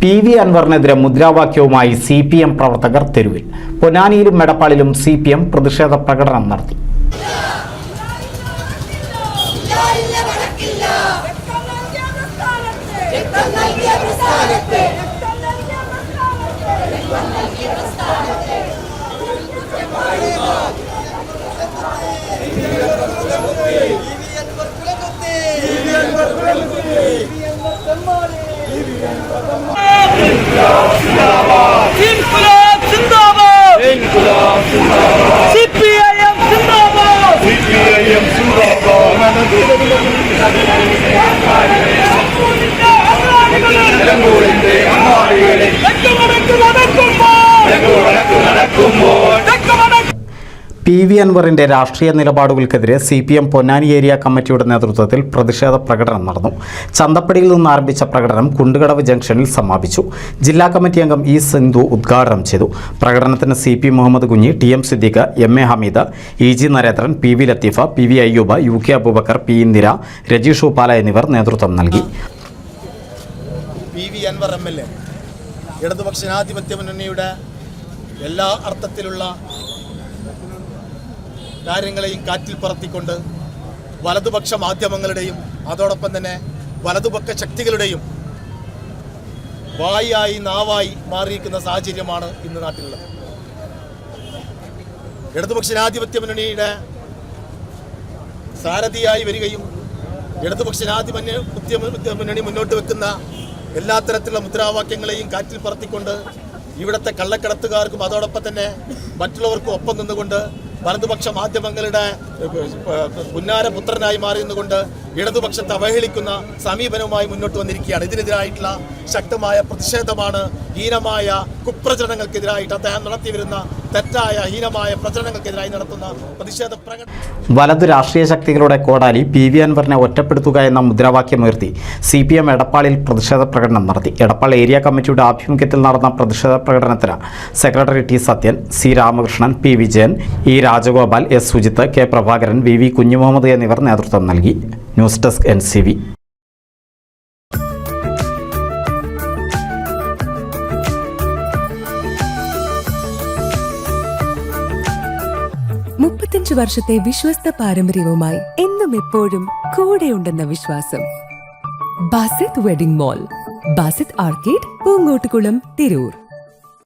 PV അൻവറിനെതിരെ മുദ്രാവാക്യവുമായി CPM പ്രവർത്തകർ തെരുവിൽ. പൊന്നാനിയിലും എടപ്പാളിലും CPM പ്രതിഷേധ പ്രകടനം നടത്തി. PV അൻവറിന്റെ രാഷ്ട്രീയ നിലപാടുകൾക്കെതിരെ CPM പൊന്നാനി ഏരിയ കമ്മിറ്റിയുടെ നേതൃത്വത്തിൽ പ്രതിഷേധ പ്രകടനം നടന്നു. ചന്തപ്പടിയിൽ നിന്ന് ആരംഭിച്ച പ്രകടനം കുണ്ടുകടവ് ജംഗ്ഷനിൽ സമാപിച്ചു. ജില്ലാ കമ്മിറ്റി അംഗം E. സിന്ധു ഉദ്ഘാടനം ചെയ്തു. പ്രകടനത്തിന് CP Muhammad Kunhi, TM Siddique, MA Hameed, EG Narendran, PV Latheefa, PV Ayyuba, UK Abubakar, P. Indira, Rajeesh Uppala എന്നിവർ നേതൃത്വം നൽകി. PV അൻവർ MLA ഇടതുപക്ഷ ജനാധിപത്യ മുന്നണിയുടെ എല്ലാ അർത്ഥത്തിലുള്ള കാര്യങ്ങളെയും കാറ്റിൽ പറത്തിക്കൊണ്ട് വലതുപക്ഷ മാധ്യമങ്ങളുടെയും അതോടൊപ്പം തന്നെ വലതുപക്ഷ ശക്തികളുടെയും വായായി നാവായി മാറിയിരിക്കുന്ന സാഹചര്യമാണ് ഇന്ന് നാട്ടിലുള്ളത്. ഇടതുപക്ഷ ജനാധിപത്യ മുന്നണിയുടെ സാരഥിയായി വരികയും ഇടതുപക്ഷ ജനാധിപത്യ മുന്നണി മുന്നോട്ട് വെക്കുന്ന എല്ലാ തരത്തിലുള്ള മുദ്രാവാക്യങ്ങളെയും കാറ്റിൽ പറത്തിക്കൊണ്ട് ഇവിടുത്തെ കള്ളക്കടത്തുകാർക്കും അതോടൊപ്പം തന്നെ മറ്റുള്ളവർക്കും ഒപ്പം നിന്നുകൊണ്ട് വലതുപക്ഷ മാധ്യമങ്ങളുടെ പുന്നാരപുത്രനായി മാറി നിന്നുകൊണ്ട് ഇടതുപക്ഷത്തെ അവഹേളിക്കുന്ന സമീപനവുമായി മുന്നോട്ട് വന്നിരിക്കുകയാണ്. ഇതിനെതിരായിട്ടുള്ള ശക്തമായ പ്രതിഷേധമാണ്. ഹീനമായ കുപ്രചരണങ്ങൾക്കെതിരായിട്ട് അദ്ദേഹം നടത്തിവരുന്ന തെറ്റായ ഹീനമായ പ്രചരണങ്ങൾക്കെതിരായി നടത്തുന്ന പ്രതിഷേധ പ്രകടനം. വലതു രാഷ്ട്രീയ ശക്തികളുടെ കോടാലി PV അൻവറിനെ ഒറ്റപ്പെടുത്തുക എന്ന മുദ്രാവാക്യമുയർത്തി CPM എടപ്പാളിൽ പ്രതിഷേധ പ്രകടനം നടത്തി. എടപ്പാൾ ഏരിയ കമ്മിറ്റിയുടെ ആഭിമുഖ്യത്തിൽ നടന്ന പ്രതിഷേധ പ്രകടനത്തിന് secretary T. Sathyan, C. Ramakrishnan, P. Vijayan, E. Rajagopal, S. Sujith, K. Prabhakaran, VV Kunhimuhammed എന്നിവർ നേതൃത്വം നൽകി. News desk NCV. വർഷത്തെ വിശ്വസ്ത പാരമ്പര്യവുമായി എന്നും എപ്പോഴും കൂടെയുണ്ടെന്ന വിശ്വാസം. Basith wedding mall, Basith arcade, Poonkottukulam, Tirur.